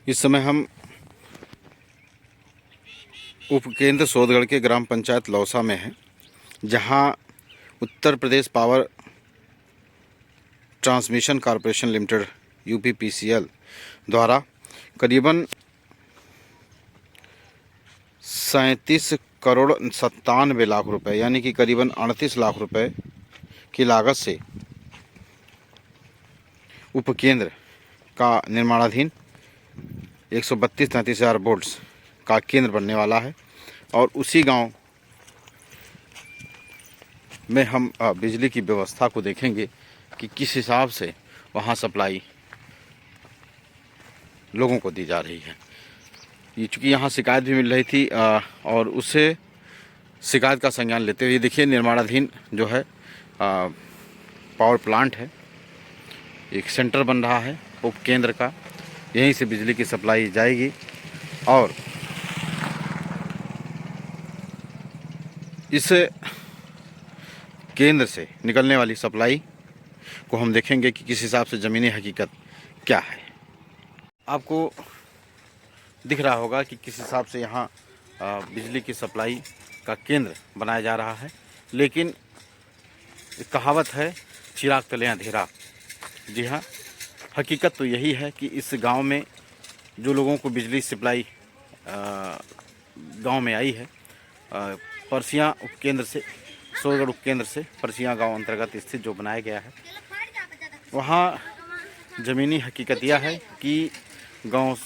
इस समय हम उपकेंद्र सोदगढ़ के ग्राम पंचायत लौसा में हैं, जहां Uttar Pradesh power transmission corporation limited UPPCL द्वारा करीबन 37 करोड़ 97 लाख रुपए यानी कि करीबन 38 लाख रुपए की लागत से उपकेंद्र का निर्माणाधीन 132-33 हज़ार वोल्ट्स का केंद्र बनने वाला है। और उसी गांव में हम बिजली की व्यवस्था को देखेंगे कि किस हिसाब से वहां सप्लाई लोगों को दी जा रही है। ये चूँकि यहाँ शिकायत भी मिल रही थी और उससे शिकायत का संज्ञान लेते हुए देखिए निर्माणाधीन जो है पावर प्लांट है, एक सेंटर बन रहा है उपकेंद्र का, यहीं से बिजली की सप्लाई जाएगी। और इस केंद्र से निकलने वाली सप्लाई को हम देखेंगे कि किस हिसाब से ज़मीनी हकीकत क्या है। आपको दिख रहा होगा कि किस हिसाब से यहाँ बिजली की सप्लाई का केंद्र बनाया जा रहा है। लेकिन एक कहावत है, चिराग तले अंधेरा। जी हाँ, हकीकत तो यही है कि इस गांव में जो लोगों को बिजली सप्लाई गांव में आई है, परसियां उपकेंद्र से, सोदगढ़ उपकेंद्र से परसियां गांव अंतर्गत स्थित जो बनाया गया है, वहाँ ज़मीनी हकीकत यह है कि गांव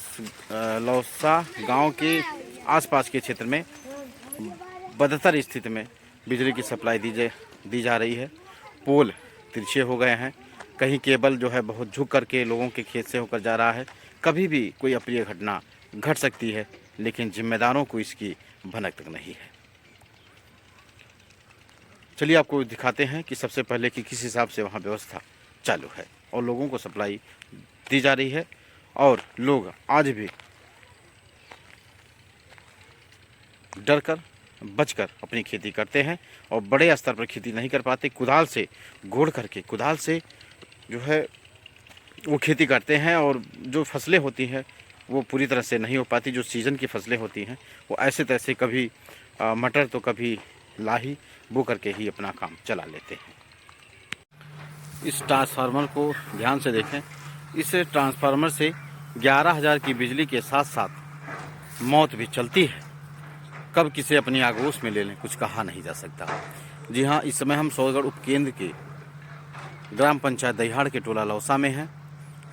लौसा गांव के आसपास के क्षेत्र में बदतर स्थिति में बिजली की सप्लाई दी जा रही है। पोल तिरछे हो गए हैं, कहीं केबल जो है बहुत झुक करके लोगों के खेत से होकर जा रहा है। कभी भी कोई अप्रिय घटना घट सकती है, लेकिन जिम्मेदारों को इसकी भनक तक नहीं है। चलिए आपको दिखाते हैं कि सबसे पहले कि किस हिसाब से वहाँ व्यवस्था चालू है और लोगों को सप्लाई दी जा रही है। और लोग आज भी डरकर बचकर अपनी खेती करते हैं और बड़े स्तर पर खेती नहीं कर पाते। कुदाल से गोड़ करके, कुदाल से जो है वो खेती करते हैं और जो फसलें होती हैं वो पूरी तरह से नहीं हो पाती। जो सीज़न की फसलें होती हैं वो ऐसे तैसे, कभी मटर तो कभी लाही बो करके ही अपना काम चला लेते हैं। इस ट्रांसफार्मर को ध्यान से देखें। इस ट्रांसफार्मर से 11,000 की बिजली के साथ साथ मौत भी चलती है। कब किसे अपनी आगोश में ले लें कुछ कहा नहीं जा सकता। जी हाँ, इस समय हम सोदगढ़ उपकेंद्र के ग्राम पंचायत दहिहाड़ के टोला लौसा में हैं,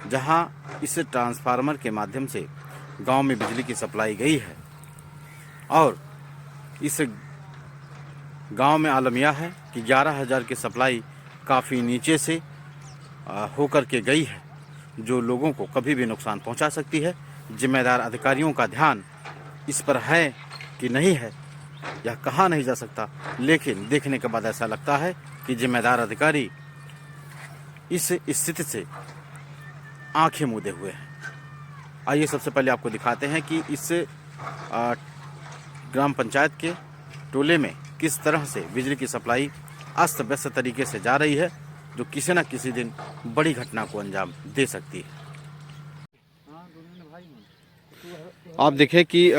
जहाँ इस ट्रांसफार्मर के माध्यम से गांव में बिजली की सप्लाई गई है। और इस गांव में आलम यह है कि 11,000 की सप्लाई काफ़ी नीचे से होकर के गई है, जो लोगों को कभी भी नुकसान पहुंचा सकती है। जिम्मेदार अधिकारियों का ध्यान इस पर है कि नहीं है, यह कहा नहीं जा सकता, लेकिन देखने के बाद ऐसा लगता है कि जिम्मेदार अधिकारी इस स्थिति से आंखें मूंदे हुए हैं। आइए सबसे पहले आपको दिखाते हैं कि इस ग्राम पंचायत के टोले में किस तरह से बिजली की सप्लाई अस्त व्यस्त तरीके से जा रही है, जो किसी न किसी दिन बड़ी घटना को अंजाम दे सकती है। आप देखें कि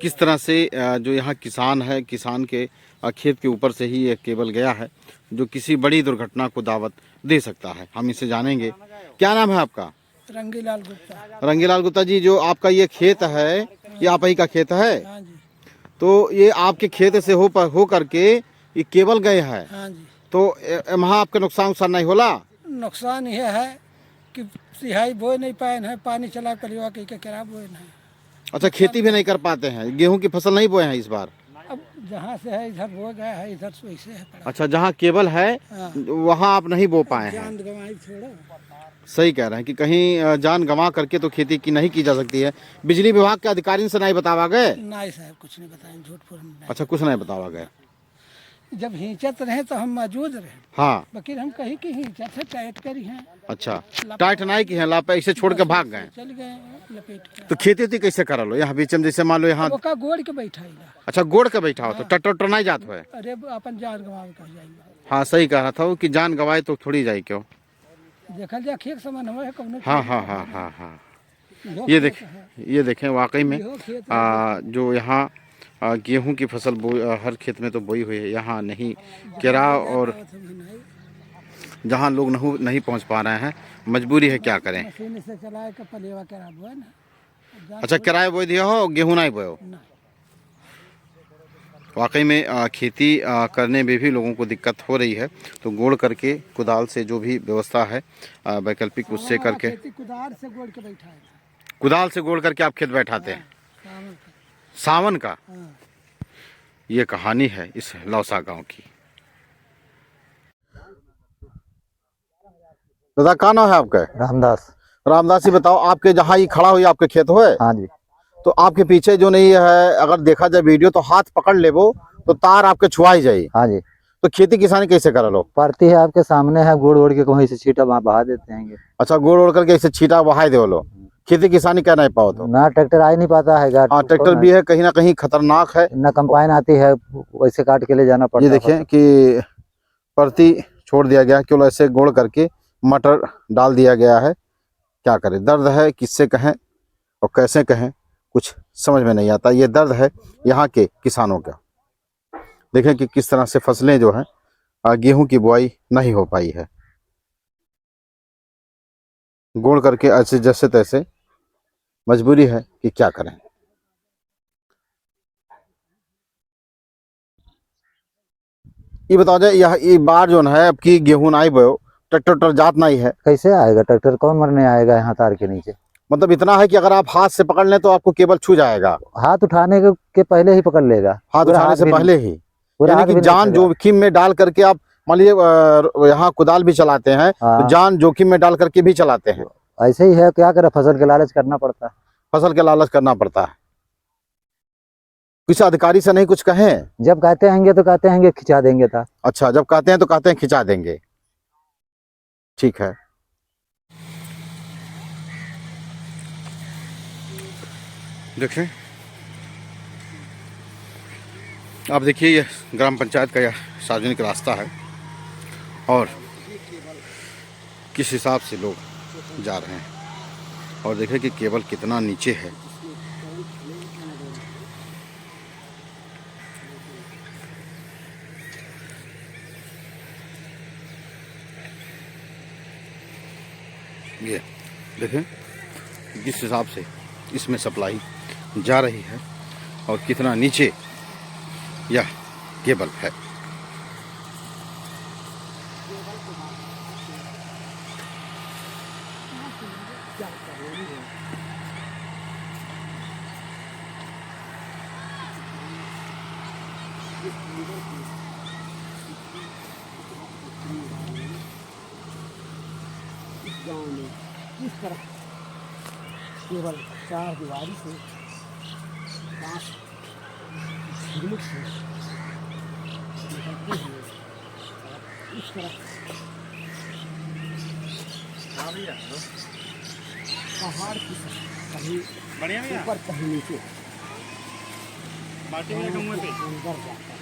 किस तरह से जो यहाँ किसान है, किसान के खेत के ऊपर से ही एक केबल गया है, जो किसी बड़ी दुर्घटना को दावत दे सकता है। हम इसे जानेंगे। क्या नाम है आपका? रंगीलाल गुप्ता। रंगीलाल गुप्ता जी, जो आपका ये खेत है, ये आप ही का खेत है? हाँ जी। तो ये आपके खेत से हो करके ये केबल गए है? हाँ जी। तो वहाँ आपका नुकसान नहीं होला? नुकसान ये है कि सिहाई बोए नहीं पाए हैं, पानी चला परिवार के क्या बोए हैं। अच्छा, खेती भी नहीं कर पाते हैं? गेहूं की फसल नहीं बोए हैं इस बार? अब जहाँ से है इधर बो गया है, इधर से वैसे है पड़ा। अच्छा, जहाँ केबल है वहाँ आप नहीं बो पाए हैं? जान गंवाई थोड़ा। सही कह रहे हैं कि कहीं जान गंवा करके तो खेती की नहीं की जा सकती है। बिजली विभाग के अधिकारी से नहीं बतावा गए? नहीं साहब, कुछ नहीं बताए, झूठ फूट। अच्छा, कुछ नहीं बतावा गए। जब हिंचत रहे तो हम मौजूद रहे। हाँ, बाकी हम कहीं की हिंचत है, टाइट करी है। अच्छा, टाइट नहीं की है, लापा इसे छोड़ के भाग गए? चल गए लपेट के। तो खेती उती कैसे करा लो यहाँ बीच में? जैसे मान लो यहाँ गोड़ के बैठा। अच्छा, गोड़ के बैठा हो तो टट्टर नहीं जात हो? अरे अपन जान गंवा कह जाएगा। हाँ, सही कह रहा था वो कि जान गंवाए तो थोड़ी जाए क्यों। देखल जा खेत समान है कौन। हाँ हाँ हाँ हाँ हाँ, ये ये देखें वाकई में इहो खेत जो यहाँ गेहूं की फसल हर खेत में तो बोई हुई है, यहाँ नहीं केराव, और जहाँ लोग नहीं पहुँच पा रहे हैं, मजबूरी है, क्या करें। मशीन से चलाए के पलेवा करा बोए ना। अच्छा, किराए बोई दिया हो, गेहूं नहीं बोयो। ना वाकई में खेती करने में भी लोगों को दिक्कत हो रही है, तो गोड़ करके कुदाल से जो भी व्यवस्था है वैकल्पिक उससे करके, खेती कुदाल से गोड़ के बैठा है। कुदाल से गोड़ करके आप खेत बैठाते हैं। सावन का। सावन का हाँ। ये कहानी है इस लौसा गांव की। दादा का नाम है आपका? रामदास। रामदास जी, बताओ, आपके जहाँ ये खड़ा हुई आपके खेत हो है, हाँ जी। तो आपके पीछे जो नहीं है, अगर देखा जाए वीडियो तो हाथ पकड़ ले वो तो तार आपके छुआ ही जाए। हाँ जी। तो खेती किसानी कैसे करा लो? पड़ती है आपके सामने है, गोड़ ओड़ के कहीं से छीटा वहाँ बहा देते हैं। अच्छा, गोड़ ओड़ करके ऐसे छीटा बहाई दे लो, खेती किसानी कर नहीं पाओ तो? ना ट्रैक्टर आ ही नहीं पाता है। हाँ, ट्रैक्टर भी है, कहीं ना कहीं खतरनाक है। ना कंपाइन आती है, वैसे काट के ले जाना पड़ता ये है। देखें कि परती छोड़ दिया गया, केवल ऐसे गोड़ करके मटर डाल दिया गया है। क्या करें, दर्द है, किससे कहें और कैसे कहें, कुछ समझ में नहीं आता। ये दर्द है यहाँ के किसानों का। देखें कि किस तरह से फसलें जो हैं, गेहूं की बुआई नहीं हो पाई है, गोड़ करके ऐसे जैसे तैसे, मजबूरी है कि क्या करें। ये बताओ जाए, यह ये बार जो है अब की गेहूं नहीं बोयो, ट्रैक्टर जात नहीं है, कैसे आएगा ट्रैक्टर? कौन मरने आएगा यहाँ तार के नीचे? मतलब इतना है कि अगर आप हाथ से पकड़ लें तो आपको केबल छू जाएगा। हाथ उठाने के पहले ही पकड़ लेगा। हाथ पूरा उठाने से भी पहले ही, पूरा यानी हाथ कि भी नहीं जान उठेगा। जोखिम में डाल करके आप मान लीजिए यहाँ कुदाल भी चलाते हैं तो हाँ। जान जोखिम में डाल करके भी चलाते हैं। ऐसे ही है, क्या करे, फसल के लालच करना पड़ता है। फसल के लालच करना पड़ता है। किसी अधिकारी से नहीं कुछ कहें? जब कहते हैंगे तो कहते हैंगे खिंचा देंगे था। अच्छा, जब कहते हैं तो कहते हैं खिंचा देंगे। ठीक है, देखें आप, देखिए ये ग्राम पंचायत का यह सार्वजनिक रास्ता है और किस हिसाब से लोग जा रहे हैं, और देखें कि केबल कितना नीचे है। ये देखें किस हिसाब से इसमें सप्लाई जा रही है और कितना नीचे यह केबल है। गाँव में इस तरह केवल चार दीवारी से बांस झिलमिल से निकलते हुए इस तरह पहाड़ की कहीं ऊपर कहीं नीचे अंदर जाता है।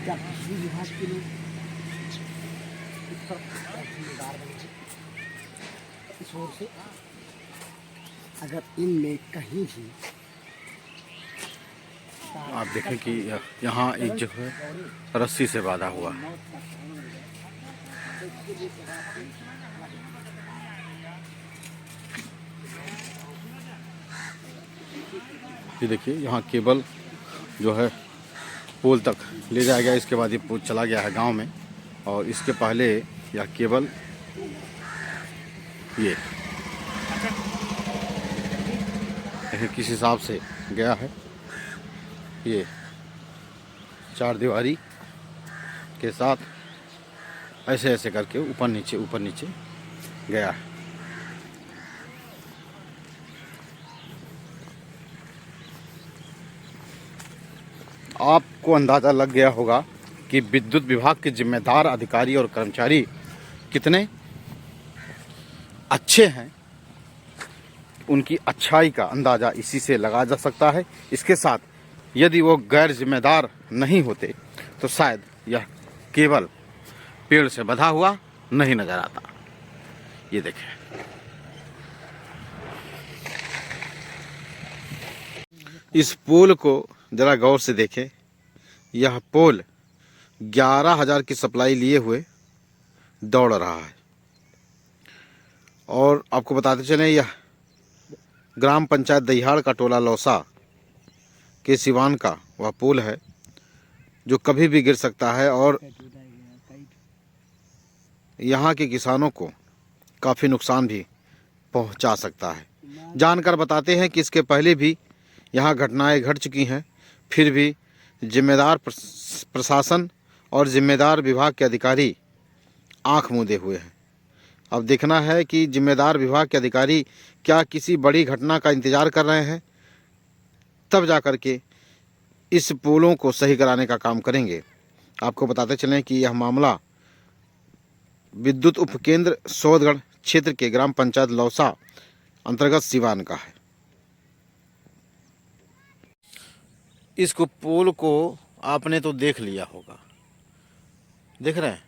क्या बिजली विभाग के लोग इस पर जिम्मेदार बने? इस ओर से अगर इनमें कहीं भी आप देखें कि यहाँ एक जो है रस्सी से बांधा हुआ है। ये देखिए यहाँ केबल जो है पोल तक ले जाया गया, इसके बाद ये पोल चला गया है गांव में, और इसके पहले यह केबल ये देखिए किस हिसाब से गया है। ये चार दीवारी के साथ ऐसे ऐसे करके ऊपर नीचे गया है। आपको अंदाज़ा लग गया होगा कि विद्युत विभाग के जिम्मेदार अधिकारी और कर्मचारी कितने अच्छे हैं। उनकी अच्छाई का अंदाज़ा इसी से लगाया जा सकता है। इसके साथ यदि वो गैर जिम्मेदार नहीं होते तो शायद यह केवल पेड़ से बंधा हुआ नहीं नज़र आता। ये देखें, इस पोल को ज़रा गौर से देखें। यह पोल 11,000 की सप्लाई लिए हुए दौड़ रहा है। और आपको बताते चलें, यह ग्राम पंचायत दहियाड़ का टोला लौसा के सिवान का वह पुल है जो कभी भी गिर सकता है और यहाँ के किसानों को काफ़ी नुकसान भी पहुँचा सकता है। जानकर बताते हैं कि इसके पहले भी यहाँ घटनाएं घट चुकी हैं, फिर भी जिम्मेदार प्रशासन और जिम्मेदार विभाग के अधिकारी आंख मूंदे हुए हैं। अब देखना है कि जिम्मेदार विभाग के अधिकारी क्या किसी बड़ी घटना का इंतज़ार कर रहे हैं, तब जा कर के इस पुलों को सही कराने का काम करेंगे। आपको बताते चलें कि यह मामला विद्युत उपकेंद्र सौदगढ़ क्षेत्र के ग्राम पंचायत लौसा अंतर्गत सिवान का है। इसको पोल को आपने तो देख लिया होगा, देख रहे हैं।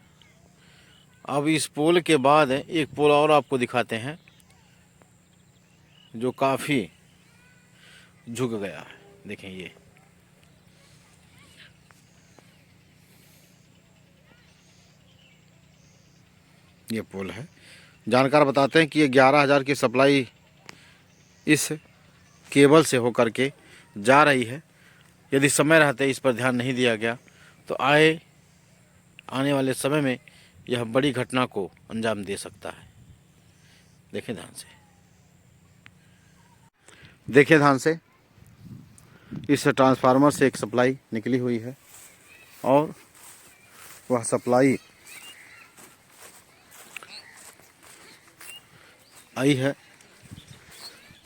अब इस पोल के बाद एक पोल और आपको दिखाते हैं जो काफ़ी झुक गया है। देखें, ये पोल है। जानकार बताते हैं कि ये 11,000 की सप्लाई इस केबल से होकर के जा रही है। यदि समय रहते इस पर ध्यान नहीं दिया गया तो आने वाले समय में यह बड़ी घटना को अंजाम दे सकता है। देखें ध्यान से, देखें ध्यान से। इस ट्रांसफार्मर से एक सप्लाई निकली हुई है और वह सप्लाई आई है।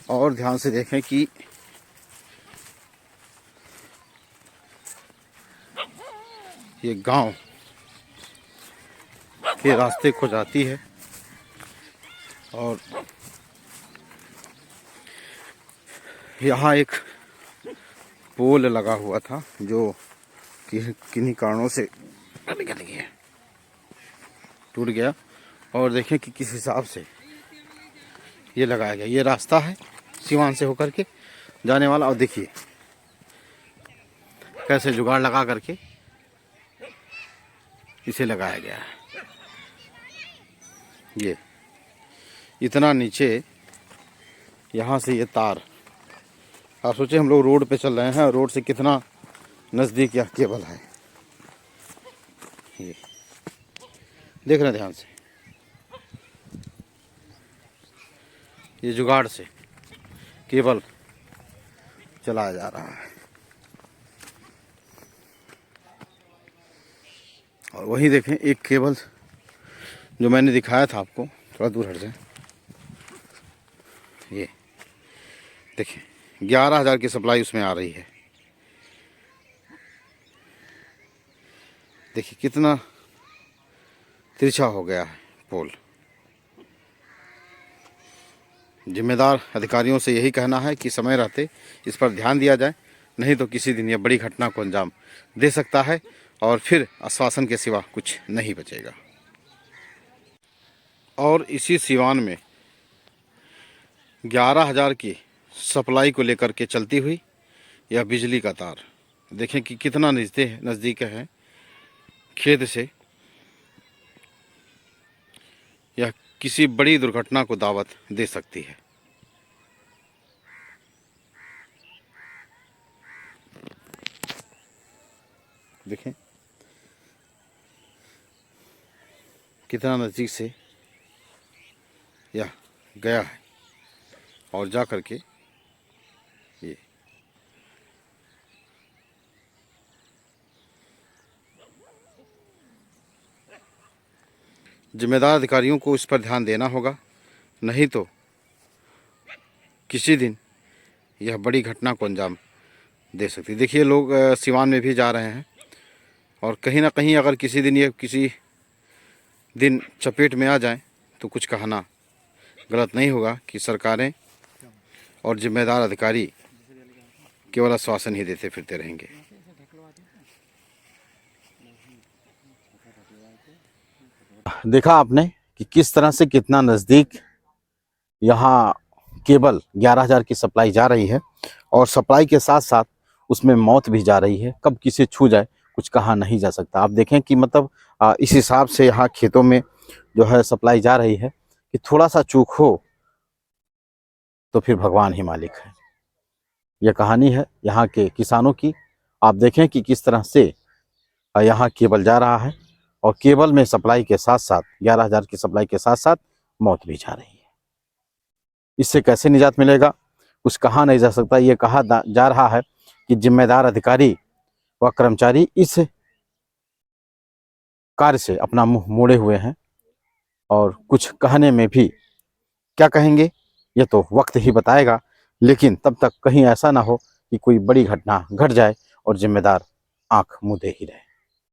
और ध्यान से देखें कि ये गांव के रास्ते को जाती है और यहाँ एक पोल लगा हुआ था जो किन्हीं कारणों से टूट गया। और देखें कि किस हिसाब से ये लगाया गया। ये रास्ता है सिवान से होकर के जाने वाला। और देखिए कैसे जुगाड़ लगा करके इसे लगाया गया है। ये इतना नीचे, यहाँ से ये तार, आप सोचें हम लोग रोड पे चल रहे हैं, रोड से कितना नज़दीक यह केबल है। ये देख रहे हैं ध्यान से, ये जुगाड़ से केबल चलाया जा रहा है। और वहीं देखें एक केबल जो मैंने दिखाया था आपको, थोड़ा दूर हट जाए। ये देखें 11,000 की सप्लाई उसमें आ रही है। देखिए कितना तिरछा हो गया है पोल। जिम्मेदार अधिकारियों से यही कहना है कि समय रहते इस पर ध्यान दिया जाए, नहीं तो किसी दिन यह बड़ी घटना को अंजाम दे सकता है और फिर आश्वासन के सिवा कुछ नहीं बचेगा। और इसी सिवान में 11,000 की सप्लाई को लेकर के चलती हुई यह बिजली का तार, देखें कि कितना नज़दीक है खेत से। यह किसी बड़ी दुर्घटना को दावत दे सकती है। देखें कितना नज़दीक से यह गया है और जा कर के ये जिम्मेदार अधिकारियों को इस पर ध्यान देना होगा, नहीं तो किसी दिन यह बड़ी घटना को अंजाम दे सकती है। देखिए लोग सिवान में भी जा रहे हैं और कहीं ना कहीं अगर किसी दिन ये किसी दिन चपेट में आ जाए तो कुछ कहना गलत नहीं होगा कि सरकारें और जिम्मेदार अधिकारी केवल आश्वासन ही देते फिरते रहेंगे। देखा आपने कि किस तरह से कितना नज़दीक यहाँ केवल 11,000 की सप्लाई जा रही है और सप्लाई के साथ साथ उसमें मौत भी जा रही है। कब किसे छू जाए कुछ कहा नहीं जा सकता। आप देखें कि मतलब इस हिसाब से यहाँ खेतों में जो है सप्लाई जा रही है कि थोड़ा सा चूक हो तो फिर भगवान ही मालिक है। यह कहानी है यहाँ के किसानों की। आप देखें कि किस तरह से यहाँ केबल जा रहा है और केबल में सप्लाई के साथ साथ 11,000 की सप्लाई के साथ साथ मौत भी जा रही है। इससे कैसे निजात मिलेगा कुछ कहा नहीं जा सकता। ये कहा जा रहा है कि जिम्मेदार अधिकारी व कर्मचारी इस कार्य से अपना मुंह मोड़े हुए हैं और कुछ कहने में भी क्या कहेंगे ये तो वक्त ही बताएगा। लेकिन तब तक कहीं ऐसा ना हो कि कोई बड़ी घटना घट जाए और जिम्मेदार आंख मूंदे ही रहे।